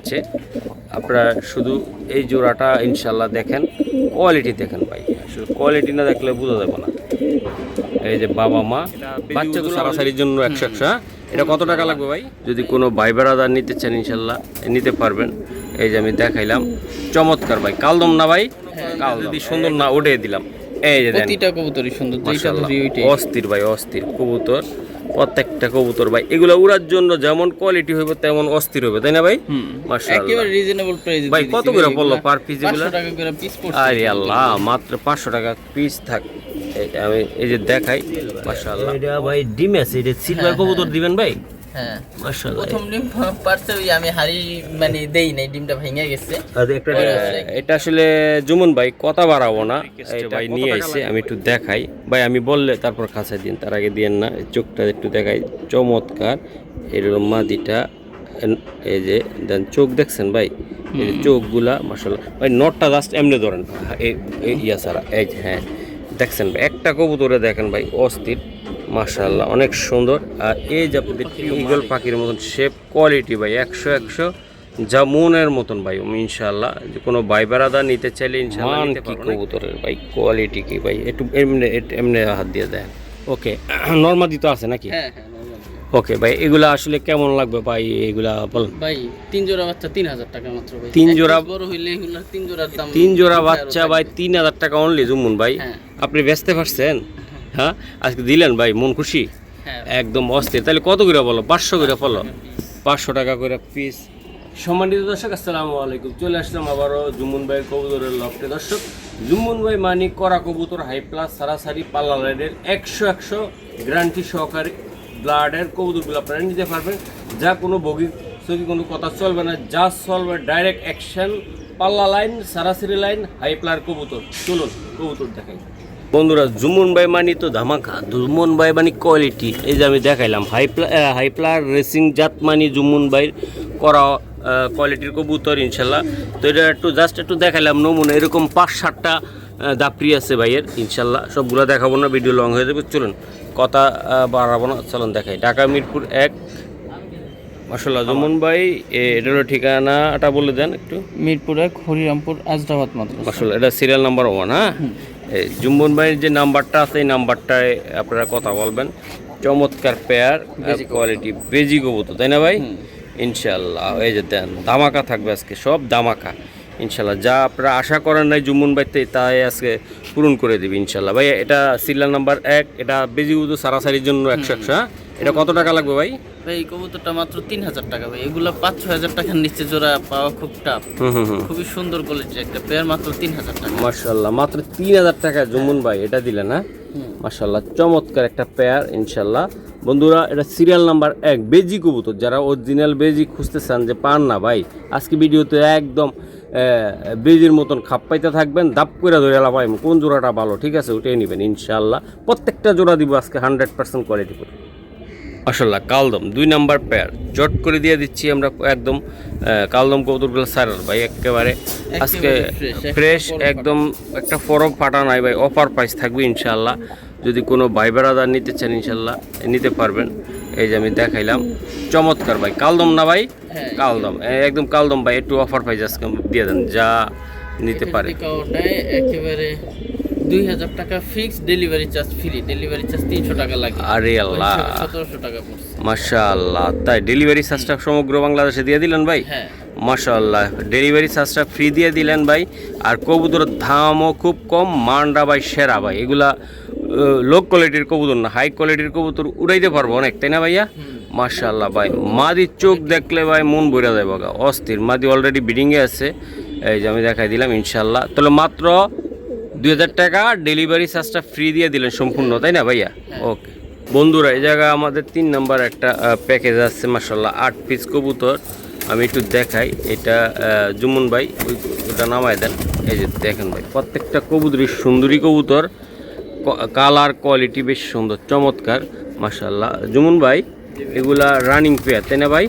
যাচ্ছে। আপনারা শুধু এই জোড়াটা ইনশাল্লাহ দেখেন, কোয়ালিটি দেখেন ভাই, আসলে কোয়ালিটি না দেখলে বোঝা যাবে না। এই যে বাবা মা বাচ্চাগুলো সারাসারির জন্য 100 হ্যাঁ। এটা কত টাকা লাগবে ভাই? যদি কোনো ভাই বেড়াদার নিতে চান ইনশাল্লাহ নিতে পারবেন। এই যে আমি দেখাইলাম, চমৎকার ভাই, কালদম না ভাই? কাল যদি সুন্দর না ওঠে দিলাম। এই যে প্রতিটা কবুতরই সুন্দর, যেটা ধরি ওইটাই অস্থির ভাই, অস্থির কবুতর, প্রত্যেকটা কবুতর ভাই। এগুলো উড়ার জন্য যেমন কোয়ালিটি হইবে তেমন অস্থির হবে, তাই না ভাই? মাশাআল্লাহ, একেবারে রিজনেবল প্রাইস ভাই। কত করে পড়লো পার পিস এগুলো? 500 টাকা করে পিস পড়ছে। আরে আল্লাহ, মাত্র 500 টাকা পিস থাক। আমি এই যে দেখাই, মাশাআল্লাহ। এটা ভাই ডিম আছে, এটা সিলভার কবুতর দিবেন ভাই? হ্যাঁ মাশাআল্লাহ। প্রথম ডিম পারছে ওই আমি হাড়ি মানে দেই নাই, ডিমটা ভেঙে গেছে। এটা আসলে জুমন ভাই কথা বাড়াবো না, এটা ভাই নিয়ে আইছে, আমি একটু দেখাই ভাই। আমি বললে তারপর কাছে দিন, তার আগে দিয়েন না। চোখটা একটু দেখাই, চমৎকার। এর মাদিটা, এই যে দেন চোখ দেখছেন ভাই, এই চোখগুলা মাশাআল্লাহ ভাই। নটটা জাস্ট এমনি ধরেন ইয়া সারা, এই হ্যাঁ দেখছেন ভাই, একটা কবুতরে দেখেন ভাই, অস্থির মাশাআল্লাহ, অনেক সুন্দর। আর এই যে আপনাদের ঈগল পাখির মতন শেপ, কোয়ালিটি ভাই 100 যা মনের মতন ভাই। ইনশাআল্লাহ যে কোনো ভাই বেড়াদা নিতে চাইলে ইনশাআল্লাহ নিতে পারবেন। কবুতরের ভাই কোয়ালিটি কি ভাই, একটু এমনি হাত দিয়ে দেন। ওকে, নরমাদি তো আছে নাকি? হ্যাঁ হ্যাঁ নরমাল। ওকে ভাই, এগুলা আসলে কেমন লাগবে ভাই? এগুলা বলেন ভাই 3 জোড়া বাচ্চা 3000 টাকা মাত্র ভাই। 3 জোড়া বড় হইলে এগুলা 3 জোড়ার দাম, 3 জোড়া বাচ্চা ভাই 3000 টাকা অনলি জুমুন ভাই। হ্যাঁ। আপনি বেচতে পারছেন? হ্যাঁ, আজকে দিলেন ভাই, মন খুশি হ্যাঁ একদম অস্থির। তাহলে কত করে বলো? 500 করে বলো, 500 টাকা করে পিস। সম্মানিত দর্শক, আসসালামু আলাইকুম। চলে আসলাম আবারও জুমুন ভাইয়ের কবুতরের লফটে। দর্শক, জুমুন ভাই মানি করা কবুতর, হাই প্লাস, সারাসারি, পাল্লা লাইনের 100 গ্যারান্টি সহকারে ব্লাডের কবুতরগুলো আপনারা নিতে পারবেন। যা কোনো বগি সগি কোনো কথা চলবে না, যা চলবে ডাইরেক্ট অ্যাকশন, পাল্লা লাইন, সারাসারি লাইন, হাই প্লার কবুতর। চলুন কবুতর দেখাই বন্ধুরা। জুমুন ভাই মানি তো ধামাকা, জুমুন ভাই মানি কোয়ালিটি। এই যে আমি দেখাইলাম হাই প্লার রেসিং জাত মানি জুমুন ভাইয়ের করা কোয়ালিটির কবুতর ইনশাল্লাহ। তো এটা জাস্ট একটু দেখাইলাম নমুনা। এরকম 5-7টা দাপড়ি আছে ভাইয়ের ইনশাল্লাহ, সবগুলো দেখাবো না, ভিডিও লং হয়ে যাবে। চলুন কথা বাড়াবো না, চলুন দেখাই। ঢাকা মিরপুর 1 মাশাআল্লাহ। জুমুন ভাই এটার ঠিকানাটা বলে দেন একটু। মিরপুর 1 হরিরামপুর আজরাবাদ মাদ্রাসা। মাশাআল্লাহ, এটা সিরিয়াল নাম্বার 1 হ্যাঁ। এই জুমুন ভাইয়ের যে নাম্বারটা আছে, এই নাম্বারটায় আপনারা কথা বলবেন। চমৎকার পেয়ার, কোয়ালিটি, বেজি কবুতর, তাই না ভাই? ইনশাল্লাহ এই যে দেন, ধামাকা থাকবে আজকে, সব ধামাকা ইনশাল্লাহ। যা আপনারা আশা করেন নাই জুমুন ভাইতে, তাই আজকে পূরণ করে দেবে ইনশাল্লাহ ভাই। এটা সিরিয়াল নাম্বার 1, এটা বেজি কবুতর সারাসারির জন্য 100 হ্যাঁ। এটা কত টাকা লাগবে ভাই? ভাই এই কবুতরটা মাত্র 3000 টাকা ভাই। এগুলা 5-6 টাকার নিচে জোড়া পাওয়া খুব টাফ। খুবই সুন্দর কোয়ালিটির একটা পেয়ার, মাত্র 3000 টাকা। মাশাআল্লাহ, মাত্র 3000 টাকা জুমুন ভাই এটা দিলেন না? মাশাআল্লাহ, চমৎকার একটা পেয়ার ইনশাআল্লাহ। বন্ধুরা, এটা সিরিয়াল নাম্বার 1 বেজি কবুতর। যারা অরিজিনাল বেজি খুঁজতেছেন, যে পান না ভাই, আজকে ভিডিওতে একদম বেজির মতন খাপ পাইতে থাকবেন, দাপ করে ধরে লাভাই কোন জোড়াটা ভালো, ঠিক আছে, ওটাই নেবেন ইনশাআল্লাহ। প্রত্যেকটা জোড়া দিব আজকে 100% কোয়ালিটি করে। মাশাআল্লাহ, কালদম 2 নাম্বার পেয়ার জট করে দিয়ে দিচ্ছি আমরা একদম। কালদম কবুতরগুলো সারার ভাই একেবারে আজকে ফ্রেশ একদম, একটা ফরম ফাটা নাই ভাই। অফার প্রাইস থাকবে ইনশাআল্লাহ। যদি কোনো ভাই বেড়াদার নিতে চান ইনশাআল্লাহ নিতে পারবেন। এই যে আমি দেখাইলাম, চমৎকার ভাই, কালদম না ভাই? কালদম একদম কালদম ভাই। একটু অফার প্রাইস আজকে দিয়ে দেন, যা নিতে পারে। একেবারে 2000 টাকা fix, delivery charge free. Delivery charge 300 টাকা লাগে। আরে আল্লাহ, 1700 টাকা পড়ছে। মাশাআল্লাহ, তাই ডেলিভারি চার্জটা সমগ্র বাংলাদেশে দিয়ে দিলেন ভাই? হ্যাঁ মাশাআল্লাহ, ডেলিভারি চার্জটা ফ্রি দিয়ে দিলেন ভাই। আর কবুতরের দামও খুব কম, মানটা ভাই সেরা ভাই। এগুলা লো কোয়ালিটির কবুতর না, হাই কোয়ালিটির কবুতর উড়াইতে পারবো অনেক, তাই না ভাইয়া? মাশাআল্লাহ ভাই, মাদির চোখ দেখলে ভাই মন ভরে যায় বাগা, অস্থির। মাদি অলরেডি বিডিংয়ে আছে, এই যে আমি দেখাই দিলাম ইনশাআল্লাহ। তাহলে মাত্র 2000 টাকা ডেলিভারি চার্জটা ফ্রি দিয়ে দিলেন সম্পূর্ণ, তাই না ভাইয়া? ওকে বন্ধুরা, এই জায়গায় আমাদের 3 নাম্বার একটা প্যাকেজ আছে মাশাআল্লাহ, 8 পিস কবুতর। আমি একটু দেখাই, এটা জুমুন ভাই ওটা নামায় দেন। এই যে দেখেন ভাই, প্রত্যেকটা কবুতরই সুন্দরী কবুতর, কালার কোয়ালিটি বেশ সুন্দর, চমৎকার মাশাআল্লাহ। জুমুন ভাই, এগুলা রানিং পেয়ার, তাই না ভাই?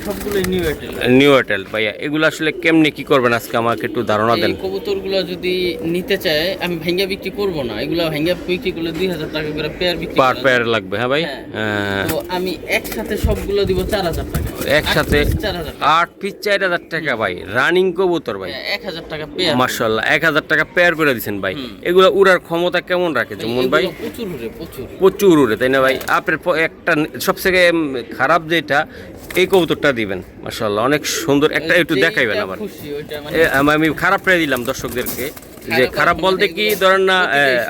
সবগুলোই নিউ এয়ারটেল। নিউ এয়ারটেল ভাইয়া, এগুলো আসলে কেমনে কি করবেন আজকে আমাকে একটু ধারণা দেন। এই কবুতরগুলো যদি নিতে চায় আমি ভাঙ্গা বিক্রি করব না, এগুলো ভাঙ্গা বিক্রি করলে 2000 টাকা করে পেয়ার বিক্রি পার পেয়ার লাগবে, হ্যাঁ ভাই। হ্যাঁ। তো আমি একসাথে সবগুলো দিব 4000 টাকা, একসাথে 4000 টাকা। 8 পিস 4000 টাকা ভাই, রানিং কবুতর ভাই। 1000 টাকা পেয়ার। মাশাআল্লাহ 1000 টাকা পেয়ার করে দিয়েছেন ভাই। এগুলো উড়ার ক্ষমতা কেমন রাখে জুমন ভাই? প্রচুর উড়ে, প্রচুর প্রচুর উড়ে, তাই না ভাই? আপনার একটা সবথেকে খারাপ যেটা, এই কবুতরটা দিবেন মাশাআল্লাহ, অনেক সুন্দর একটা, একটু দেখাইবেন আমার। খুশি ওইটা মানে আমি খারাপ প্রায় দিলাম দর্শকদেরকে, যে খারাপ বলতে কি ধরেন না,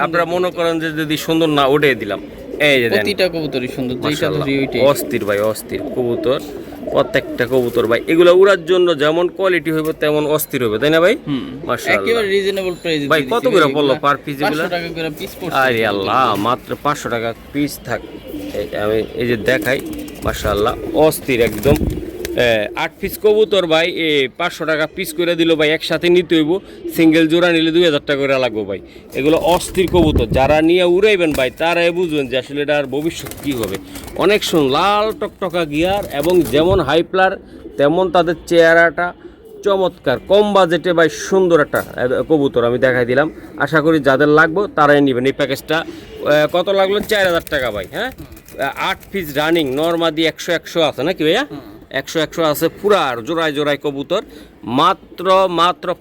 আপনারা মনে করেন যে যদি সুন্দর না ওঠে দিলাম। এই যে দেন প্রতিটা কবুতরই সুন্দর, যেটা ধরি ওইটাই অস্থির ভাই, অস্থির কবুতর প্রত্যেকটা কবুতর ভাই। এগুলো উড়ার জন্য যেমন কোয়ালিটি হবে তেমন অস্থির হবে, তাই না ভাই? মাশাআল্লাহ একেবারে রিজনেবল প্রাইস ভাই। কত করে পড়লো পার পিস এগুলো? 500 টাকা করে পিস পড়ছে। আরে আল্লাহ, মাত্র 500 টাকা পিস থাক। আমি এই যে দেখাই, মাশাআল্লাহ অস্থির একদম। 8 পিস কবুতর ভাই 500 টাকা পিস করে দিল ভাই। একসাথে নিতে হইব, সিঙ্গেল জোড়া নিলে 2000 টাকা করে লাগবে ভাই। এগুলো অস্থির কবুতর, যারা নিয়ে উড়াইবেন ভাই তারাই বুঝবেন যে আসলে এটার ভবিষ্যৎ কী হবে। অনেক লাল টকটকা গিয়ার, এবং যেমন হাইপ্লার তেমন তাদের চেহারাটা চমৎকার। কম বাজেটে ভাই সুন্দর একটা কবুতর আমি দেখাই দিলাম। আশা করি যাদের লাগবে তারাই নেবেন। এই প্যাকেজটা কত লাগলো? 4000 টাকা ভাই। হ্যাঁ, 8 পিস রানিং, নর্মাদি 100 আছে নাকি ভাইয়া? 100 আছে পুরা জোড়ায় জোড়ায় কবুতর, মাত্র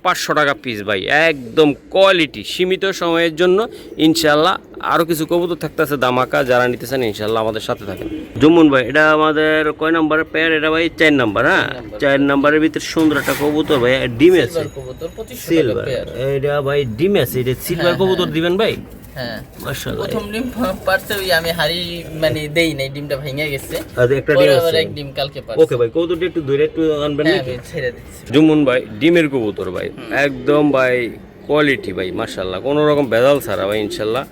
500 টাকা পিস ভাই। একদম কোয়ালিটি, সীমিত সময়ের জন্য ইনশাল্লাহ। আরও কিছু কবুতর থাকতেছে দামাকা, যারা নিতে চান ইনশাল্লাহ আমাদের সাথে থাকেন। জুমুন ভাই, এটা আমাদের কয় নম্বরের পেয়ার? এটা ভাই 4 নম্বর। হ্যাঁ, 4 নম্বরের ভিতরে সুন্দর একটা কবুতর ভাই, ডিমে আছে কবুতর 2500 টাকা সিলভার। পেয়ার। এটা ভাই ডিমে আছে, এটা সিলভার কবুতর দিবেন ভাই? হ্যাঁ, মাশাআল্লাহ। প্রথম ডিম পারতে ওই আমি হাড়ি মানে দেই নাই, ডিমটা ভেঙে গেছে। আর একটা ডিম পরে আবার আছে। এক ডিম কালকে পারছে। ওকে ভাই, কবুতরটা একটু ধরে একটু আনবেন হ্যাঁ, নাকি? আমি ছেড়ে দিচ্ছি। জুমুন ভাই ডিমের কবুতর ভাই, একদম ভাই কোয়ালিটি ভাই, মাশাআল্লাহ, কোনো রকম ভেজাল ছাড়া ভাই। ইনশাআল্লাহ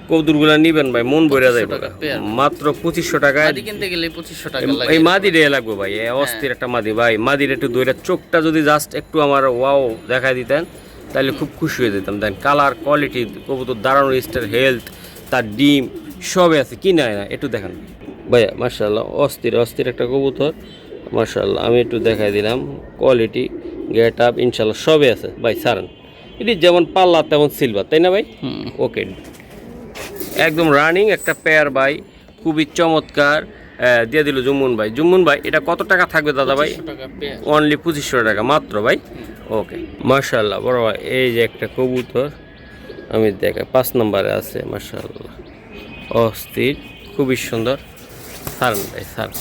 কবুতরগুলো নিবেন ভাই, মন ভরে যাবে। মাত্র 2500 টাকায় মাদি কিনতে গেলে 2500 টাকা লাগে। এই মাদি রে লাগবে ভাই, অস্থির একটা মাদি ভাই। মাদির একটু দইটা চোখটা যদি জাস্ট একটু আমার ওয়াও দেখাই দিতেন তাহলে খুব খুশি হয়ে যেতাম। দেন কালার, কোয়ালিটি, কবুতর দাঁড়ানোর স্টার, হেলথ, তার ডিম সবে আছে কি না একটু দেখান ভাইয়া। মাশাআল্লাহ অস্থির অস্থির একটা কবুতর, মাশাআল্লাহ। আমি একটু দেখাই দিলাম, কোয়ালিটি, গেট আপ ইনশাআল্লাহ সবে আছে ভাই। সারান এটি যেমন পাল্লা তেমন সিলভার, তাই না ভাই? ওকে, একদম রানিং একটা পেয়ার ভাই, খুবই চমৎকার দিয়ে দিল জুমুন ভাই। জুমুন ভাই, এটা কত টাকা থাকবে দাদা ভাই? 2500 টাকা পেয়ার। অনলি 2500 টাকা মাত্র ভাই। ওকে, মাশাআল্লাহ বড় ভাই। এই যে একটা কবুতর আমি দেখাই, 5 নম্বরে আছে, মাশাআল্লাহ অস্থির, খুবই সুন্দর। সারান ভাই, সারান,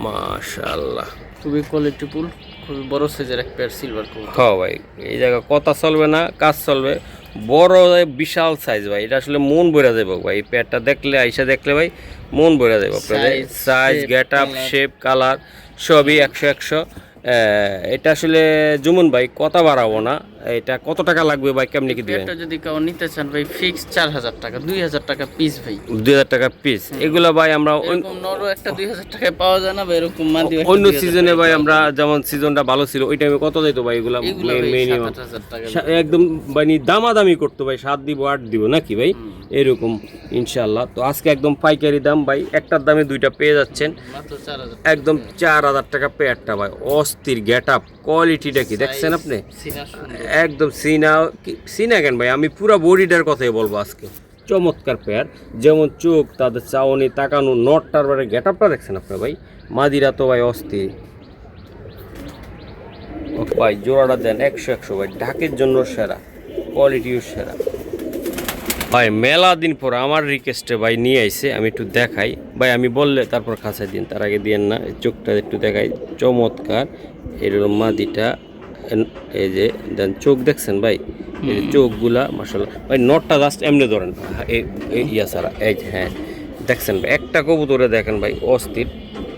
মাশাআল্লাহ খুবই কোয়ালিটিফুল, খুবই বড় সাইজের এক পেয়ার সিলভার কবুতর। হ্যাঁ ভাই, এই জায়গা কথা চলবে না, কাজ চলবে। বড় বিশাল সাইজ ভাই, এটা আসলে মন ভরে যাবে ভাই। এই পেয়ারটা দেখলে, আইসা দেখলে ভাই মন ভরে যাবে আপনাদের। Size, get up, shape, colour সবই 100। এটা আসলে জুমুন ভাই কথা বাড়াবো না, এটা কত টাকা লাগবে ভাই, কেমনি কি দিবেন? এটা যদি কেউ নিতে চান ভাই ফিক্স 4000 টাকা, 2000 টাকা পিস ভাই। 2000 টাকা পিস। এগুলো ভাই আমরা এরকম নরো একটা 2000 টাকায় পাওয়া যায় না ভাই, এরকম মাদি অন্য সিজনে ভাই, আমরা যেমন সিজনটা ভালো ছিল ওই টাইমে কত যেত ভাই এগুলা? মিনিমাম 7000 টাকা একদম মানে দামাদামি করতো ভাই, 7 দিব 8 দিব নাকি ভাই, এরকম ইনশাআল্লাহ। তো আজকে একদম পাইকারি দাম ভাই, একটার দামে দুইটা পেয়ে যাচ্ছেন মাত্র 4000। একদম 4000 টাকা পেয়ারটা ভাই। অস্থির গেট আপ, কোয়ালিটিটা কি দেখছেন আপনি? একদম সিনা কেন ভাই, আমি পুরো বডিটার কথাই বলবো আজকে। চমৎকার পেয়ার, যেমন চোখ, তাদের চাউনি, তাকানো, নটটার বারে গেট আপটা দেখছেন আপনি ভাই। মাদিরা তো ভাই অস্থির ভাই। জোড়াটা দেন 100 ভাই, ঢাকের জন্য সেরা, কোয়ালিটিও সেরা ভাই। মেলা দিন পর আমার রিকোয়েস্টে ভাই নিয়ে আইছে, আমি একটু দেখাই ভাই। আমি বললে তারপর খাঁচাই দিন, তার আগে দিয়েন না। চোখটা একটু দেখাই, চমৎকার। এরকম মাদিটা, এই যে দেন চোখ দেখছেন ভাই, এই যে চোখগুলা মাশাআল্লাহ ভাই। নটটা জাস্ট এমনি ধরেন এই ইয়া সারা, এই যে হ্যাঁ দেখছেন ভাই, একটা কবুতরে দেখেন ভাই অস্থির,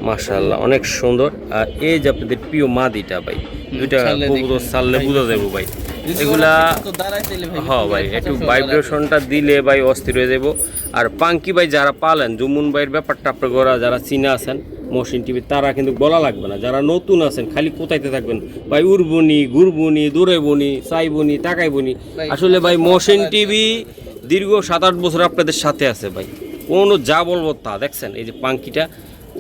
মাশাআল্লাহ অনেক সুন্দর। আর এই যে আপনাদের প্রিয় মাদিটা ভাই, দুইটা কবুতর ছাড়লে বুঝা যাবো ভাই। এগুলা হ্যাঁ ভাই, একটু ভাইব্রেশনটা দিলে ভাই অস্থির হয়ে যাব। আর পাঙ্কি ভাই যারা পালেন, জুমুন ভাইয়ের ব্যাপারটা আপনারা যারা চিনা আছেন মহসিন টিভি, তারা কিন্তু বলা লাগবে না। যারা নতুন আছেন খালি কোথাইতে থাকবেন ভাই, উড়বনি, ঘুরবনি, দৌড়াইবনি, চাইবনি, তাকাইবনি। আসলে ভাই মহসিন টিভি দীর্ঘ 7-8 বছর আপনাদের সাথে আছে ভাই, কোনো যা বলবো তা। দেখছেন এই যে পাঙ্কিটা,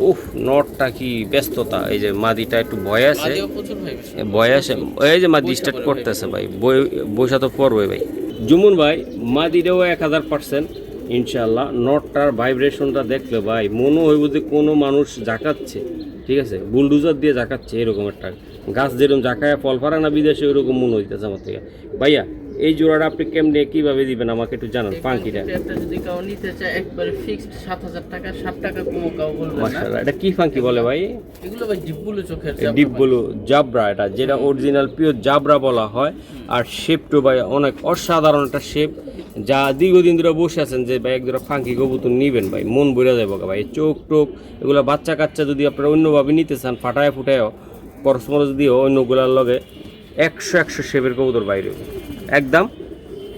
উফ নটটা কি ব্যস্ততা, এই যে মাদিটা একটু ভয় আছে, মাদিও প্রচুর ভাই বেশি। ভয় আছে, এই যে মাদি স্টার্ট করতেছে ভাই, বৈশা তো পড়বে ভাই। জুমুন ভাই মাদিটাও 1000% ইনশাল্লাহ। নটটার ভাইব্রেশনটা দেখলে ভাই মনে হইব যে কোনো মানুষ জাকাচ্ছে, ঠিক আছে, বুলডুজার দিয়ে জাকাচ্ছে, এরকম একটা গাছ যেরকম জাকায় ফল ফারে না বিদেশে, ওইরকম মনে হইতেছে আমার থেকে। ভাইয়া এই জোড়াটা আপনি কেমনে কিভাবে দিবেন আমাকে একটু জানান। পাঙ্কিটা একটা যদি কেউ নিতে চায় একবারে ফিক্সড 7000 টাকা, 7 টাকা কমও কেউ বলবে না। মাশাআল্লাহ। এটা কি ফাঙ্কি বলে ভাই? এগুলো ভাই ডিপগুলো চোখের ডিপগুলো জাবরা, এটা যেটা অরিজিনাল পিওর জাবরা বলা হয়। আর শেপটো ভাই অনেক অসাধারণ একটা শেপ, যা দীর্ঘদিন ধরে বসে আছেন যে ভাই একদম ফাঙ্কি কবুতর নিবেন ভাই, মন ভরে যাবে ভাই। চোখ টোক এগুলো বাচ্চা কাচ্চা যদি আপনারা অন্যভাবে নিতে চান, ফাটায় ফুটায়ও করস মরস দিয়েও অন্যগুলার লগে 100 শেপের কবুতর বাইরে একদম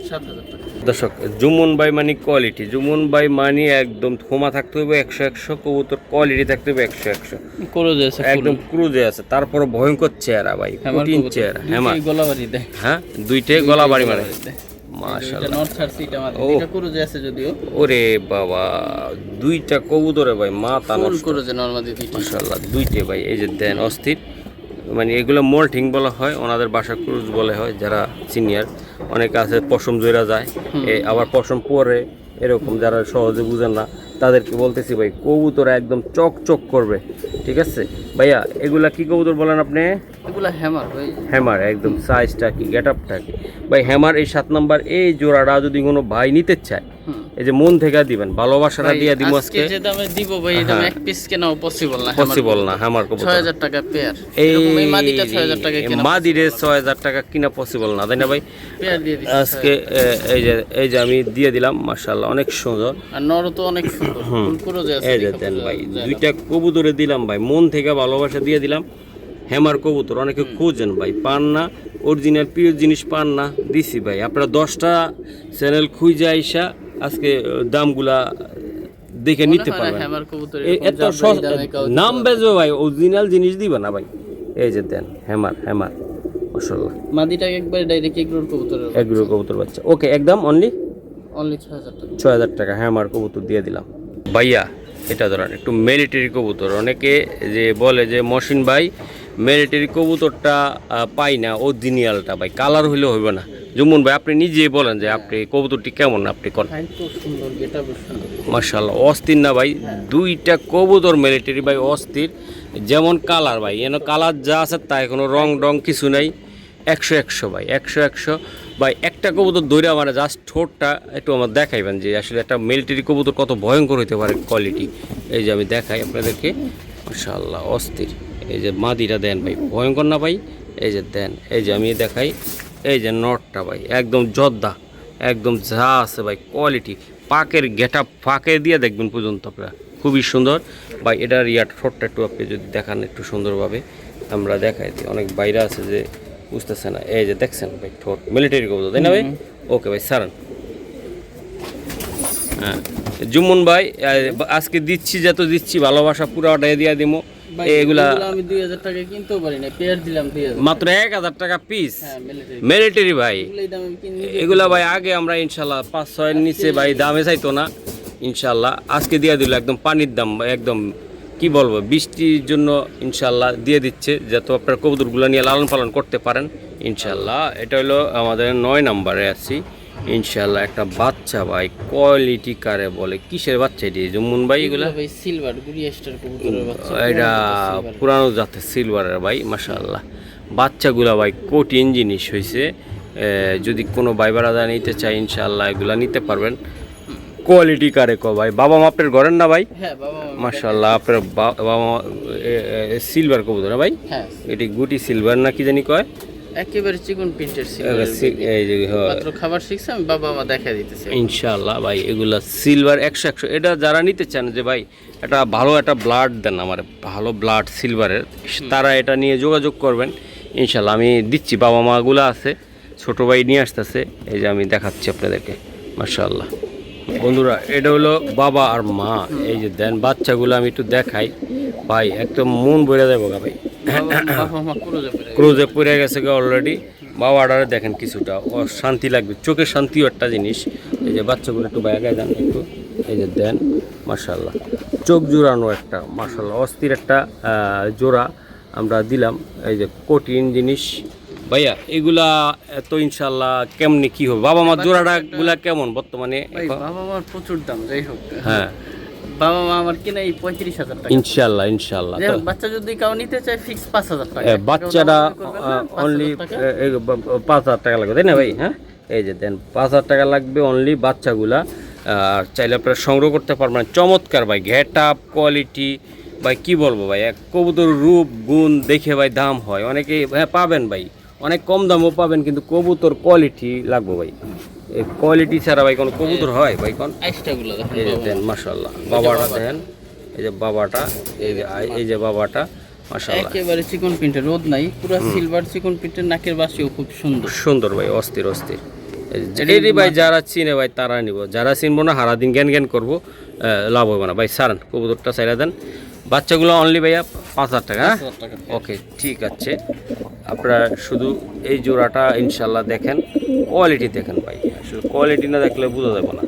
7000 টাকা। দর্শক জুমুন ভাই মানে কোয়ালিটি, জুমুন ভাই মানে একদম থোমা থাকতে হবে 100 কবুতর, কোয়ালিটি থাকতে হবে 100 করে দিয়েছে একদম ক্রুজে আছে। তারপর ভয়ঙ্কর চেহারা ভাই, কঠিন চেহারা। হ্যাঁ গলাবাড়ি দেয়, হ্যাঁ দুইটাই গলা বাড়ি মারে মাশাআল্লাহ। নট সার্সিটা মাঝে এটা করে আছে যদিও। ওরে বাবা দুইটা কবুতরে ভাই মাথা ফুল নষ্ট করে যে নরমালি দিতে মাশাআল্লাহ দুইটাই ভাই। এই যে দেন অস্থির, মানে এগুলো মোল্টিং বলা হয়, ওনাদের বাসা ক্রুজ বলে হয়। যারা সিনিয়র অনেকে আছে পশম জয়রা যায়, আবার পশম পরে, এরকম যারা সহজে বুঝেন না তাদেরকে বলতেছি ভাই কবুতর একদম চকচক করবে, ঠিক আছে ভাইয়া। এগুলা কি কবুতর বলেন আপনি? এগুলো হ্যামার ভাই, হ্যামার একদম সাইজটা কি গেটআপটা কি ভাই। হ্যামার এই 7 নাম্বার এই জোড়াটা যদি কোনো ভাই নিতে চায়, এই যে মন থেকে দিবেন, ভালোবাসাটা দিয়ে দিব আজকে। যে দামে দিব ভাই এটা এক পিস কেনাও পসিবল না, পসিবল না। হ্যামার কবুতর 6000 টাকা পেয়ার, এই মাদিটা 6000 টাকা কেনা, মাদিরে 6000 টাকা কিনা পসিবল না, তাই না ভাই? পেয়ার দিয়ে দিছি আজকে এই যে আমি দিয়ে দিলাম মাশাআল্লাহ, অনেক সুন্দর। আর নর তো অনেক সুন্দর, ফুল করে যে আছে। এই যে দেন ভাই দুইটা কবুতরে দিলাম ভাই, মন থেকে ভালোবাসা দিয়ে দিলাম। হ্যামার কবুতর অনেকে খুঁজেন ভাই, পান না, অরিজিনাল পিওর জিনিস পান না, দিছি ভাই। আপনারা 10টা চ্যানেল খুঁজে আইসা আজকে দামগুলা দেখে নিতে পারবেন। হ্যামার কবুতর এত নাম বেজো ভাই, অরিজিনাল জিনিস দিবে না ভাই। এই যে দেন হ্যামার মাশাআল্লাহ, মাদিটা একবার ডাইরেক্ট এগ্রোর কবুতরের এগুলো কবুতর বাচ্চা। ওকে একদম অনলি 6000 টাকা, 6000 টাকা হ্যামার কবুতর দিয়ে দিলাম ভাইয়া। এটা ধরেন একটু মিলিটারি কবুতর, অনেকে যে বলে যে মহসিন ভাই মিলিটারি কবুতরটা পাই না, অরিজিনালটা ভাই কালার হইলে হইবে না। জুমুন ভাই আপনি নিজেই বলেন যে আপনি কবুতরটি কেমন আপনি কোন? তো সুন্দর, গেটআপ সুন্দর মাশাআল্লাহ অস্থির না ভাই, দুইটা কবুতর মিলিটারি ভাই অস্থির। যেমন কালার ভাই, এন কালার যা আছে তাই, কোনো রং কিছু নাই। 100 ভাই, 100 ভাই। একটা কবুতর দৌড়া মানে জাস্ট ঠোঁটটা একটু আমার দেখাইবেন যে আসলে একটা মিলিটারি কবুতর কত ভয়ঙ্কর হইতে পারে কোয়ালিটি। এই যে আমি দেখাই আপনাদেরকে, মাশাআল্লাহ অস্থির। এই যে মাদিটা দেন ভাই, ভয়ঙ্কর না ভাই? এই যে দেন, এই যে আমি দেখাই, এই যে নটটা ভাই একদম জর্দা, একদম যা আছে ভাই কোয়ালিটি। পাকের গেটআপ ফাঁকে দিয়ে দেখবেন পর্যন্ত আপনারা, খুবই সুন্দর ভাই। এটার ঠোঁটটা একটু আপনি যদি দেখান একটু সুন্দরভাবে আমরা দেখাই দিই, অনেক বাইরে আছে যে বুঝতেছে না। এই যে দেখছেন ভাই ঠোঁট মিলিটারি কবুতর, তাই না ভাই? ওকে ভাই সারান। হ্যাঁ জুমুন ভাই আজকে দিচ্ছি, যত দিচ্ছি ভালোবাসা পুরাটাই দিয়ে দিব। এগুলা আমি 2000 টাকা কিনতেও পারি না, পেয়ার দিলাম 2000 মাত্র 1000 টাকা পিস। হ্যাঁ মিলিটারি ভাই এই দামে কিনি এগুলা ভাই। আগে আমরা ইনশাল্লাহ 5-6 নিচে ভাই দামে চাইতো না, ইনশাল্লাহ আজকে দিয়ে দিল একদম পানির দাম, একদম কি বলবো, বৃষ্টির জন্য ইনশাল্লাহ দিয়ে দিচ্ছে, যাতে আপনার কবুতরগুলো নিয়ে লালন পালন করতে পারেন ইনশাল্লাহ। এটা হলো আমাদের 9 নম্বরে আছি ইনশাল্লাহ। একটা বাচ্চা ভাই কোয়ালিটি কারে বলে, কিসের বাচ্চা এটি জুমুন ভাই? এগুলা ভাই সিলভার গুড়িয়া স্টার কবুতরের বাচ্চা, এটা পুরানো জাতের সিলভারের ভাই মাশাআল্লাহ। বাচ্চাগুলা ভাই কঠিন জিনিস হয়েছে, যদি কোনো ভাই বারাদা নিতে চায় ইনশাল্লাহ এগুলা নিতে পারবেন। কোয়ালিটি কারে কো ভাই? বাবা মা আপনার ঘরের না ভাই? হ্যাঁ বাবা মাশাআল্লাহ আপনার বাবা মা সিলভার কবুতর না ভাই? হ্যাঁ এটি গুটি সিলভার না কি জানি কয়, একেবারে চিকন প্রিন্টের সিলভার। এই যে মাত্র খাবার শিখছে, আমি বাবা মা দেখা দিতেছি ইনশাআল্লাহ ভাই। এগুলা সিলভার 100। এটা যারা নিতে চান যে ভাই এটা ভালো একটা ব্লাড দেন আমার, ভালো ব্লাড সিলভারের, তারা এটা নিয়ে যোগাযোগ করবেন ইনশাআল্লাহ। আমি দিচ্ছি, বাবা মাগুলো আছে, ছোটো ভাই নিয়ে আসতেছে। এই যে আমি দেখাচ্ছি আপনাদেরকে মাশাআল্লাহ। বন্ধুরা এটা হলো বাবা আর মা, এই যে দেন বাচ্চাগুলো আমি একটু দেখাই ভাই, একদম মন ভরে যাবো গা ভাই। ক্রুজে পড়ে গেছে গা অলরেডি। বাবাটারে দেখেন কিছুটা শান্তি লাগবে, চোখের শান্তিও একটা জিনিস। এই যে বাচ্চাগুলো একটু বাইরে যান একটু, এই যে দেন মাশাআল্লাহ চোখ জোড়ানো একটা মাশাআল্লাহ অস্থির একটা জোড়া আমরা দিলাম। এই যে কঠিন জিনিস ভাইয়া, এগুলা তো ইনশাল্লাহ কেমনি কি হবে? বাবা মার জোড়াটা গুলা কেমন বর্তমানে? ভাই বাবা মার প্রচুর দাম, যাই হোক হ্যাঁ বাবা মা আমার কিনা এই 35,000 টাকা। ইনশাল্লাহ ইনশাল্লাহ। যাই হোক, বাচ্চা যদি কেউ নিতে চায় ফিক্স 5,000 টাকা। বাচ্চাটা অনলি 5,000 টাকা লাগবে, তাই না ভাই? হ্যাঁ, এই যে দেন 5,000 টাকা লাগবে অনলি বাচ্চাগুলা। আর চাইলে আপনারা সংগ্রহ করতে পারবেন। চমৎকার ভাই, গেট আপ কোয়ালিটি ভাই কি বলবো ভাই, এক কবুতর রূপ গুণ দেখে ভাই দাম হয় অনেকে। হ্যাঁ পাবেন ভাই, অনেক কম দামও পাবেন, কিন্তু কবুতর কোয়ালিটি লাগবে ভাই। এই কোয়ালিটি ছাড়া ভাই কোনো কবুতর হয় ভাই? কোন আইসটাগুলো দেখেন, এই যে দেন মাশাআল্লাহ, বাবাটা দেখেন, এই যে বাবাটা, এই যে বাবাটা মাশাআল্লাহ একেবারে চিকন প্রিন্টের, রোদ নাই, পুরো সিলভার চিকন প্রিন্টের, নাকের বাসিও খুব সুন্দর সুন্দর ভাই, অস্থির অস্থির। এই ভাই যারা চিনে ভাই তারা নিব, যারা চিনবো না সারাদিন জ্ঞান জ্ঞান করবো, লাভ হবে না ভাই। সারান কবুতরটা চাইলে দেন। বাচ্চাগুলো অনলি ভাইয়া 5,000 টাকা। ওকে ঠিক আছে, আপনারা শুধু এই জোড়াটা ইনশাল্লাহ দেখেন, কোয়ালিটি দেখেন ভাই, আসলে কোয়ালিটি না দেখলে বোঝা যাবে না।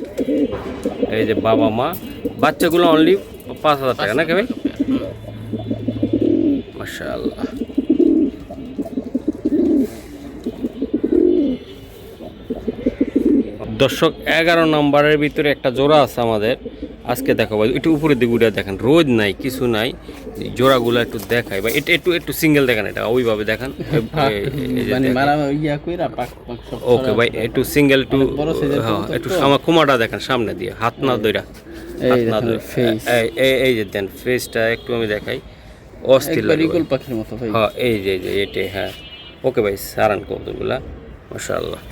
এই যে বাবা মা, বাচ্চাগুলো অনলি 5,000 টাকা নাকি ভাই? মাশাআল্লাহ। দর্শক 11 নম্বরের ভিতরে একটা জোড়া আছে আমাদের, আজকে দেখো ভাই একটু উপরের দিকে উঠে দেখেন, রোদ নাই কিছু নাই, জোড়াগুলো একটু দেখাই ভাই। এটা একটু একটু সিঙ্গেল দেখেন, এটা ওইভাবে দেখেন। ওকে ভাই, একটু সিঙ্গেল, একটু একটু আমার কুমাটা দেখেন সামনে দিয়ে, হাত না দইরা, এই যে দেন ফেসটা একটু আমি দেখাই, অস্থির লাগে পাখির মতো ভাই। হ্যাঁ এই যে এটাই, হ্যাঁ ওকে ভাই সারান কবুতরগুলা মাশাআল্লাহ।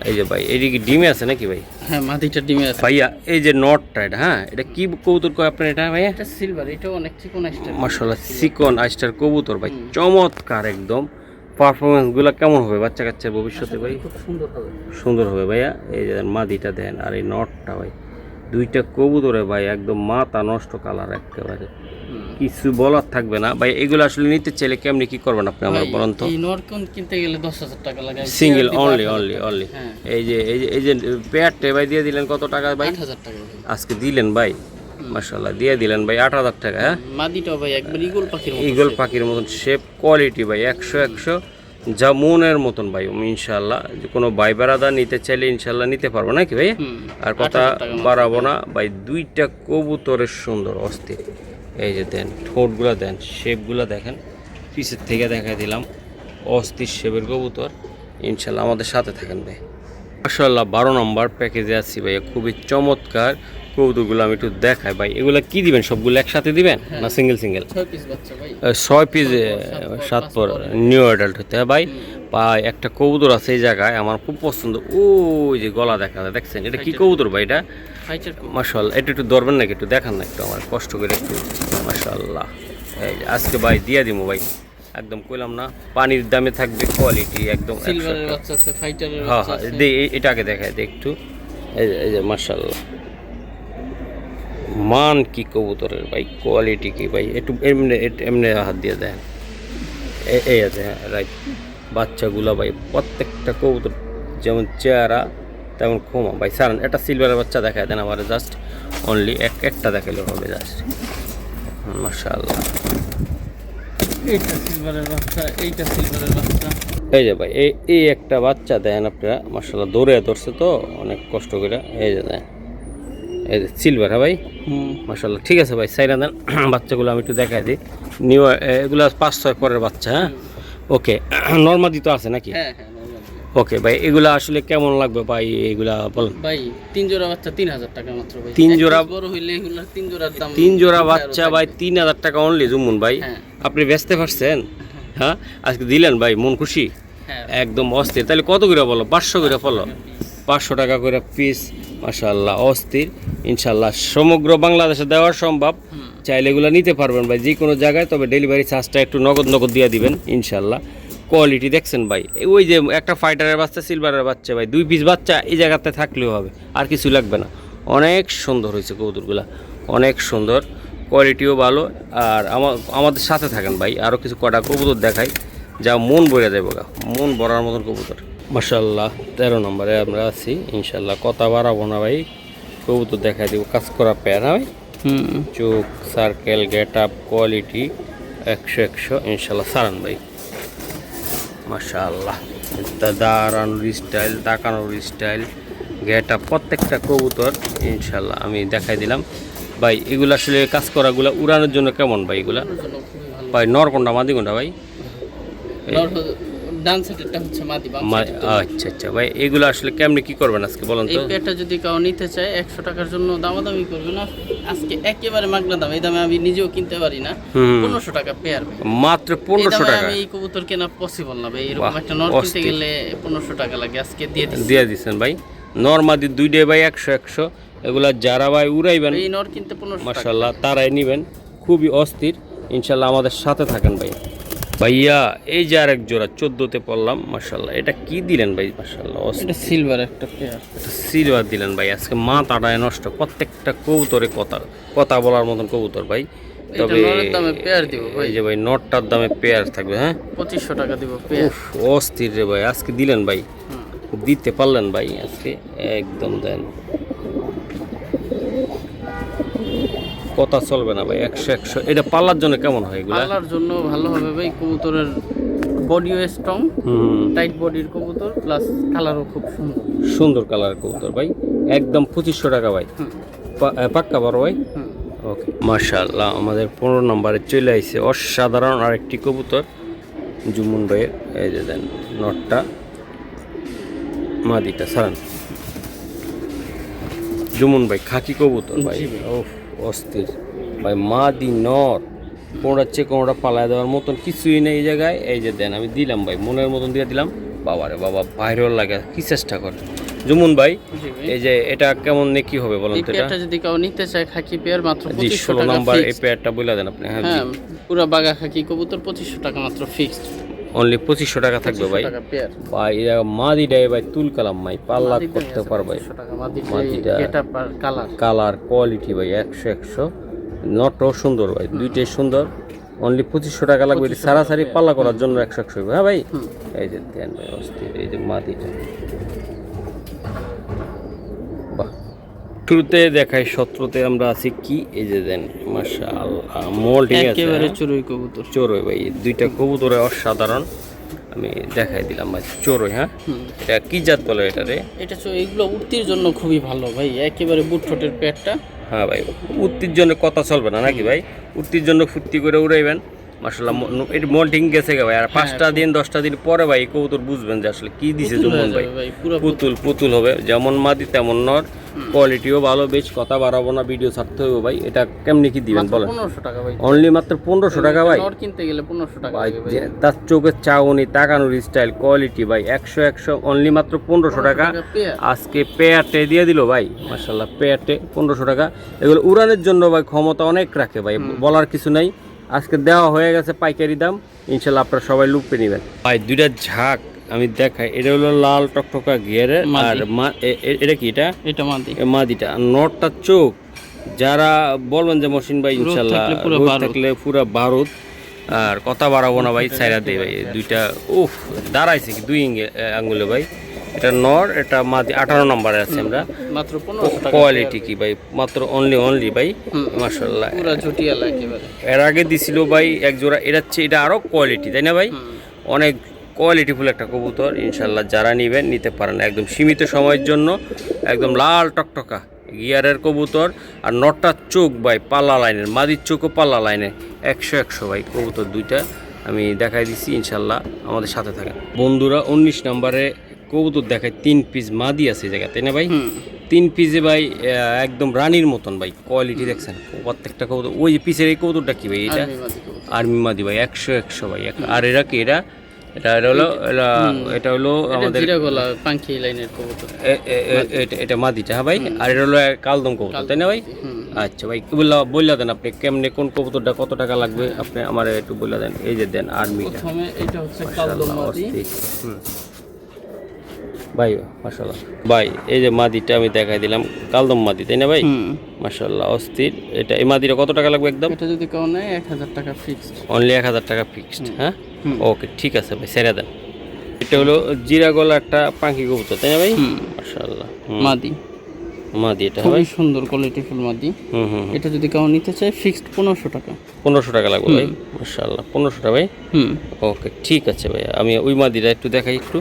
এই যে ভাই এদিকে ডিমে আছে নাকি ভাই? হ্যাঁ মাদিটা ডিমে আছে ভাইয়া। এই যে নটটা, এটা হ্যাঁ এটা কি কবুতর কয় আপনার এটা ভাইয়া? এটা সিলভার, এটা অনেক চিকন আইস্টার মাশাআল্লাহ, চিকন আইস্টার কবুতর ভাই, চমৎকার একদম। পারফরমেন্সগুলো কেমন হবে বাচ্চা কাচ্চার ভবিষ্যতে ভাই? খুব সুন্দর হবে, সুন্দর হবে ভাইয়া। এই যে মাদিটা দেন, আর এই নটটা ভাই, দুইটা কবুতরে ভাই একদম মাথা নষ্ট কালার, একেবারে কিছু বলার থাকবে না ভাই। এগুলো আসলে নিতে চাইলে কেমনি কি করবেন আপনি আমার বলেন তো? এই নরকন কিনতে গেলে 10,000 টাকা লাগে, সিঙ্গেল অনলি। এই যে এই যে পেয়ারটা ভাই দিয়ে দিলেন কত টাকা ভাই? 8,000 টাকা আজকে দিলেন ভাই, মাশাআল্লাহ দিয়ে দিলেন ভাই 8,000 টাকা। হ্যাঁ মাদিটাও ভাই একবার ইগল পাখির মতো, ইগল পাখির মতন শেপ, কোয়ালিটি ভাই 100 যা মনের মতন ভাই। ইনশাআল্লাহ যে কোনো ভাই বেড়াদা নিতে চাইলে ইনশাআল্লাহ নিতে পারবো নাকি ভাই? আর কথা বাড়াবো না ভাই, দুইটা কবুতরের সুন্দর অস্থির। এই যে দেন ঠোঁটগুলো দেন, শেপগুলো দেখেন, পিছের থেকে দেখাই দিলাম, অস্থির শেপের কবুতর। ইনশাআল্লাহ আমাদের সাথে থাকেন ভাই। মাশাআল্লাহ 12 নম্বর প্যাকেজে আছি ভাইয়া, খুবই চমৎকার কবুতরগুলো আমি একটু দেখাই ভাই। এগুলো কি দিবেন, সবগুলো একসাথে দিবেন না সিঙ্গেল সিঙ্গেল? 6 পিস বাচ্চা ভাই, 6 পিস 7 পর নিউ অ্যাডাল্ট হতে হয় ভাই। ভাই একটা কবুতর আছে এই জায়গায় আমার খুব পছন্দ, ওই যে গলা দেখা যায়, দেখছেন এটা কি কবুতর ভাই? এটা মাশাআল্লাহ, এটা একটু ধরবেন নাকি, একটু দেখান না একটু আমার কষ্ট করে একটু। মাশাআল্লাহ, এই যে আজকে ভাই দিয়ে দিব ভাই, একদম কইলাম না পানির দামে থাকবে, কোয়ালিটি একদম। সিলভারের বাচ্চা আছে, ফাইটারের হ্যাঁ বাচ্চা আছে। দে এটাকে দেখায় দে একটু। এই যে মাশাআল্লাহ, মান কি কবুতরের ভাই, কোয়ালিটি কি ভাই, একটু এমনি এমনি হাত দিয়ে দেন। এই আছে, হ্যাঁ রাইট। বাচ্চাগুলো ভাই প্রত্যেকটা কবুতর যেমন চেহারা তেমন ক্ষমা ভাই। সারান এটা সিলভারের বাচ্চা দেখায় দেন আমার, জাস্ট অনলি একটা দেখাইলে হবে জাস্ট। মাশাআল্লাহ, এইটা সিলভারের বাচ্চা, এইটা সিলভারের বাচ্চা। এই যে ভাই এই একটা বাচ্চা দেন আপনারা, মাশাআল্লাহ দৌড়ে ধরছে তো অনেক কষ্ট করে। এই যে দেন, এই যে সিলভার, হ্যাঁ ভাই মাশাআল্লাহ। ঠিক আছে ভাই সাইরা দেন, বাচ্চাগুলো আমি একটু দেখাই দিই। নিউ এগুলো 5-6 পরের বাচ্চা। হ্যাঁ ওকে, নরমাদি তো আছে নাকি? হ্যাঁ ওকে ভাই, এগুলা আসলে কেমন লাগবে ভাই এগুলা বলেন ভাই? 3 জোড়া বাচ্চা 3,000 টাকা মাত্র ভাই। 3 জোড়া বড় হইলে এগুলা 3 জোড়ার দাম, 3 জোড়া বাচ্চা ভাই 3,000 টাকা অনলি। জুমুন ভাই হ্যাঁ। আপনি বেচতে পারছেন? হ্যাঁ আজকে দিলেন ভাই, মন খুশি হ্যাঁ একদম অস্থির। তাহলে কত করে বলো? 500 করে বলো, 500 টাকা করে পিস। মাশাআল্লাহ অস্থির। ইনশাআল্লাহ সমগ্র বাংলাদেশে দেওয়া সম্ভব, চাইলে এগুলো নিতে পারবেন ভাই যে কোনো জায়গায়, তবে ডেলিভারি চার্জটা একটু নগদ দিয়ে দিবেন ইনশাআল্লাহ। কোয়ালিটি দেখছেন ভাই, ওই যে একটা ফাইটারের বাচ্চা, সিলভারের বাচ্চা ভাই, 2 পিস বাচ্চা এই জায়গাতে থাকলেও হবে, আর কিছু লাগবে না। অনেক সুন্দর হয়েছে কবুতরগুলা, অনেক সুন্দর, কোয়ালিটিও ভালো। আর আমাদের সাথে থাকেন ভাই, আরও কিছু কটা কবুতর দেখাই যা মন ভরে যাবে, মন ভরার মতন কবুতর। মাশাআল্লাহ 13 নম্বরে আমরা আছি ইনশাআল্লাহ, কথা বাড়াবো না ভাই, কবুতর দেখাই দিব, কাজ করা পেয়ার। হ্যাঁ ভাই চোখ সার্কেল গেট আপ কোয়ালিটি 100 ইনশাল্লাহ সারান ভাই মাশাআল্লাহ। দাঁড়ানোর স্টাইল, তাকানোর স্টাইল, গেট আপ প্রত্যেকটা কবুতর ইনশাল্লাহ আমি দেখাই দিলাম ভাই। এগুলো আসলে কাজ করাগুলো উড়ানোর জন্য কেমন ভাই এগুলা ভাই? নর কোনটা মাদি কোনটা ভাই? ডান সাইডেরটা হচ্ছে মাদি, বাম আচ্ছা আচ্ছা ভাই, এগুলো আসলে কেমনে কি করবেন আজকে বলেন এই তো? পেয়ারটা যদি কেউ নিতে চায় 100 টাকার জন্য দামাদামি করবে না, আজকে একেবারে মাগনা দাম। এই দামে আমি নিজেও কিনতে পারি না। 1500 টাকা পেয়ার ভাই, মাত্র 1500 টাকা। আমি এই কবুতর কেনা পসিবল না ভাই। এরকম একটা নর কিনতে গেলে 1500 টাকা লাগে। আজকে দিয়ে দিচ্ছেন ভাই। নর মাদি দুইটাই ভাই 100 এগুলা যারা ভাই উড়াইবেন এই নর কিনতে 1500 টাকা মাশাআল্লাহ তারাই নেবেন, খুবই অস্থির। ইনশাল্লাহ আমাদের সাথে থাকেন ভাই। ভাইয়া এই যে আরেক জোড়া 14তে পড়লাম মাশাআল্লাহ, এটা কি দিলেন ভাই? মাশাআল্লাহ এটা সিলভার একটা পেয়ার, সিলভার দিলেন ভাই। আজকে মাথাটায় নষ্ট, প্রত্যেকটা কবুতরে কথা বলার মতন কবুতর ভাই। তবে নরের দামে পেয়ার দিব ভাই। এই যে ভাই নটটার দামে পেয়ার থাকবে, হ্যাঁ 2500 টাকা দিব পেয়ার। অস্থির রে ভাই, আজকে দিলেন ভাই, দিতে পারলেন ভাই আজকে একদম। দেন কথা চলবে না ভাই, 100 এটা পাল্লার জন্য কেমন হয় এগুলা? পাল্লার জন্য ভালো হবে ভাই। কবুতরের বডিও স্ট্রং, টাইট বডির কবুতর, প্লাস কালারও খুব সুন্দর কালার কবুতর ভাই। একদম 2500 টাকা ভাই, পাক্কা বড় ভাই। ওকে মাশাআল্লাহ, আমাদের 15 নম্বরে চলে আইছে অসাধারণ আরেকটি কবুতর জুমুন ভাইয়ের। এই যে দেন নটটা মাদিটা সারান জুমুন ভাই, খাকি কবুতর ভাই। অস্থির ভাই, মাদি নর কোনটা চেয়ে কোনটা পালায় দেওয়ার মতন কিছুই নেই এই জায়গায়। এই যে দেন আমি দিলাম ভাই, মনের মতন দিয়ে দিলাম। বাবারে বাবা, ভাইরাল লাগে কি চেষ্টা করে জুমুন ভাই। এই যে এটা কেমন নে কি হবে বলেন তো? এটা যদি কেউ নিতে চায় খাকি পেয়ার মাত্র 2500 16 টাকা নাম্বার ফিক্সড। এই পেয়ারটা বলে দেন আপনি। হ্যাঁ পুরো বাগা খাকি কবুতর 2500 টাকা মাত্র ফিক্সড। অনলি 2500 টাকা থাকবে ভাই। ভাই এটা মাদিটাই ভাই তুল কালাম ভাই, পাল্লা করতে পারবে। মাদিটা কালার কোয়ালিটি ভাই 100 নটও সুন্দর ভাই, দুইটাই সুন্দর। অনলি 2500 টাকা লাগবে সারাসারি পাল্লা করার জন্য 100 হ্যাঁ ভাই। এই যে দেন ভাই অস্থির, এই যে মাদিটা বাহ। শুরুতে দেখাই 17তে আমরা আছি কি, এই যে দেন মাশাআল্লাহ মোল্ডিং আছে একেবারে চড়ুই কবুতর, চড়ুই ভাই। দুইটা কবুতরে অসাধারণ আমি দেখাই দিলাম ভাই। চড়ুই, হ্যাঁ এটা কি জাত বলে এটা রে? এটা এগুলো উড়তির জন্য খুবই ভালো ভাই, একেবারে বুট ঠোঁটের পেটটা। হ্যাঁ ভাই, উড়তির জন্য কথা চলবে না নাকি ভাই? উড়তির জন্য ফুর্তি করে উড়াইবেন মাশাআল্লাহ। এটা মোল্ডিং গেছে ভাই, আর 5টা দিন 10টা দিন পরে ভাই কবুতর বুঝবেন যে আসলে কি দিছে জুমন ভাই। পুতুল হবে, যেমন মাদি তেমন নর, কোয়ালিটিও ভালো। বেশ কথা বাড়াবো না, ভিডিও ছাড়তে হবে ভাই। এটা কেমনি কি দিবেন বলেন? 1500 টাকা ভাই, অনলি মাত্র 1500 টাকা ভাই। নর কিনতে গেলে 1500 টাকা ভাই তার চোখের চাউনি, তাকানোর স্টাইল, কোয়ালিটি ভাই 100 অনলি মাত্র 1500 টাকা। আজকে পেয়ারটে দিয়ে দিল ভাই মাশাআল্লাহ, পেয়ারটে 1500 টাকা। এগুলো উড়ানের জন্য ভাই ক্ষমতা অনেক রাখে ভাই, বলার কিছু নাই। আজকে দেওয়া হয়ে গেছে পাইকারি দাম, ইনশাল্লাহ আপনারা সবাই লুপে নেবেন ভাই। দুইটা ঝাঁক আমি দেখাই, এটা হলো লাল টকটকা ঘিয়ারের। আর এটা কি? এটা মাদিটা। আর নটটা চোখ যারা বলবেন যে মহসিন ভাই ইনশাল্লাহ রোদ থাকলে পুরো বারুদ। আর কথা বাড়াবো না ভাই, ছাইরা দেয় ভাই। দুইটা উফ দাঁড়াইছে কি 2 আঙ্গুলে ভাই। এটা নর, এটা মাদি 18 নম্বরে আছে আমরা মাত্র 1500 টাকা। কোয়ালিটি কি ভাই মাত্র অনলি ভাই মাশাআল্লাহ পুরো জটিয়ালা একেবারে। এর আগে দিছিল ভাই এক জোড়া, এটা আরো কোয়ালিটি তাই না ভাই? অনেক কোয়ালিটিফুল একটা কবুতর। ইনশাল্লাহ যারা নেবেন নিতে পারেন, একদম সীমিত সময়ের জন্য। একদম লাল টকটকা গিয়ারের কবুতর। আর নটটা চোখ ভাই পাল্লা লাইনের, মাদির চোখও পাল্লা লাইনের। 100 ভাই কবুতর দুইটা আমি দেখাই দিচ্ছি, ইনশাল্লাহ আমাদের সাথে থাকেন বন্ধুরা। 19 নম্বরে কবুতর দেখায় 3 পিস মাদি আছে জায়গা তাই না ভাই? 3 পিসে ভাই একদম রানীর মতন ভাই, কোয়ালিটি দেখছেন প্রত্যেকটা কবুতর। ওই যে পিসের এই কবুতরটা কি ভাই? এটা আর্মি মাদি ভাই 100 ভাই। আর এরা কি? এটা হলো আমাদের পাখি লাইনের কবুতর, এটা মাদিটা। হ্যাঁ ভাই। আর এটা হলো কালদম কবুতর তাই না ভাই? আচ্ছা ভাই বললা দেন আপনি কেমনে কোন কবুতরটা কত টাকা লাগবে আপনি আমার একটু বলে দেন। এই যে দেন আর্মিটা ভাই মাশাআল্লাহ ভাই। এই যে মাদিটা আমি দেখাই দিলাম, কালদম মাদি তাই না ভাই? মাশাআল্লাহ অস্থির। এটা এই মাদিটা কত টাকা লাগবে একদম? এটা যদি কেউ নেয় 1000 টাকা ফিক্সড, অনলি 1000 টাকা ফিক্সড। হ্যাঁ ওকে ঠিক আছে ভাই, ছেড়ে দেন। এটা হলো জিরা গলা একটা পাখি কবুতর তাই না ভাই? মাশাআল্লাহ মাদি এটা ভাই। খুবই সুন্দর কোয়ালিটি ফুল মাদি। এটা যদি কেউ নিতে চায় ফিক্সড 1500 টাকা। 1500 টাকা লাগবে ভাই, মাশাআল্লাহ 1500 টাকা ভাই। ওকে ঠিক আছে ভাই, আমি ওই মাদিটা একটু দেখাই একটু।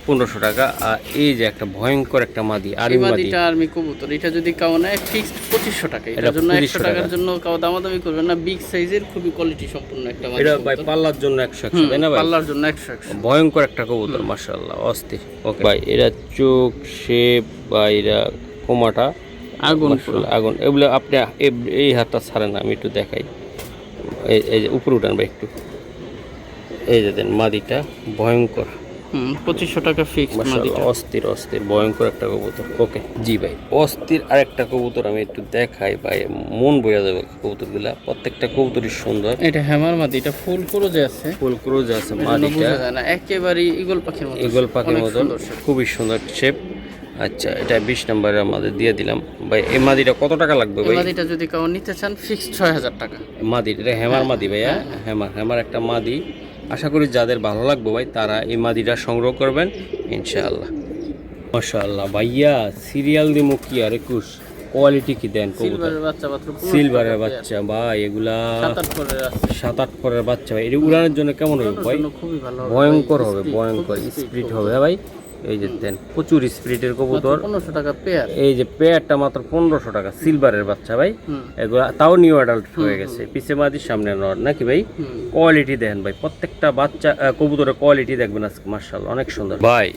1500 টাকা। আর এই যে একটা ভয়ঙ্কর একটা মাদি, এই আর্মি মাদি, মাদিটা আর্মি কবুতর, এটা যদি কেউ নেয় ফিক্সড 2500 টাকা। এটার জন্য 100 টাকার জন্য কেউ দামাদামি করবেন না। বিগ সাইজের খুবই কোয়ালিটি সম্পূর্ণ একটা মাদি। এটা ভাই পাল্লার জন্য 100 তাই না ভাই? পাল্লার জন্য 100। ভয়ঙ্কর একটা কবুতর, মাশাআল্লাহ অস্থির। ওকে ভাই, এরা চোখ শেপ বা এরা কোমাটা আগুন আগুন, এগুলো আপনি এই হাতটা ছাড়েন না, আমি একটু দেখাই। এই যে উপরে উঠান ভাই একটু, এই যে দেন মাদিটা ভয়ঙ্কর। 2500 টাকা ফিক্সড মাদিটা। অস্থির অস্থির ভয়ঙ্কর একটা কবুতর। ওকে জি ভাই, অস্থির আরেকটা কবুতর আমি একটু দেখাই ভাই, মন বইয়া যাবে কবুতরগুলা, প্রত্যেকটা কবুতরই সুন্দর। এটা হ্যামার মাদি, এটা ফুল ক্রোজে আছে, ফুল ক্রোজ আছে মাদিটা, বোঝা যায় না, একেবারে ঈগল পাখির মতো। ঈগল পাখির মতো, খুবই সুন্দর শেপ। আচ্ছা, এটা 20 নম্বরে আমাদের দিয়ে দিলাম ভাই। এই মাদিটা কত টাকা লাগবে ভাই? এই মাদিটা যদি কেউ নিতে চান ফিক্সড 6000 টাকা। মাদি এটা হ্যামার মাদি ভাইয়া, হ্যামার একটা মাদি। আশা করি যাদের ভালো লাগবে ভাই তারা এই মাদিটা সংগ্রহ করবেন ইনশাআল্লাহ। মাশাআল্লাহ ভাইয়া, সিরিয়াল দি মুখি আর 21 কোয়ালিটি কি দেন কবুতর। সিলভারের বাচ্চা মাত্র 1500 সিলভারের বাচ্চা ভাই, এগুলা 7-8 পরের আছে। 7-8 পরের বাচ্চা ভাই। এটা উড়ানোর জন্য কেমন হবে ভাই? খুবই ভালো হবে, ভয়ঙ্কর হবে, ভয়ঙ্কর স্পিড হবে ভাই। এই যে দেন প্রচুর স্পিডের কবুতর। 1500 টাকা পেয়ার। এই যে পেয়ারটা মাত্র 1500 টাকা, সিলভারের বাচ্চা ভাই। এগুলা তাও নিউ অ্যাডাল্ট হয়ে গেছে, পিছে মাদি সামনে নর নাকি ভাই? কোয়ালিটি দেখেন ভাই, প্রত্যেকটা বাচ্চা কবুতরের কোয়ালিটি দেখবেন আজকে, মাশাআল্লাহ অনেক সুন্দর ভাই।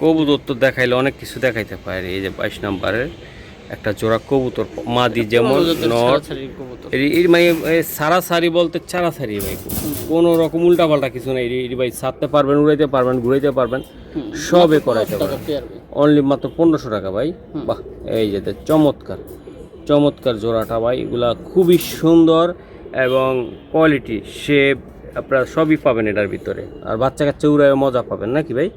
কবুতর তো দেখাইলে অনেক কিছু দেখাইতে পারে। এই যে 22 নম্বরের একটা জোড়া কবুতর, মাদি যেমন নর, এর মানে সারাসারি বলতে চারাসারি ভাই, কোনো রকম উল্টা পাল্টা কিছু নাই। এর ভাই ছাড়তে পারবেন, উড়াইতে পারবেন, ঘুরাইতে পারবেন, সবে করাইতে পারবেন। অনলি মাত্র 1500 টাকা ভাই। বাহ, এই যে চমৎকার চমৎকার জোড়াটা ভাই, এগুলা খুবই সুন্দর এবং কোয়ালিটি শেপ আপনারা সবই পাবেন এটার ভিতরে। আর বাচ্চা কাচ্চা উড়ায় মজা পাবেন নাকি ভাই?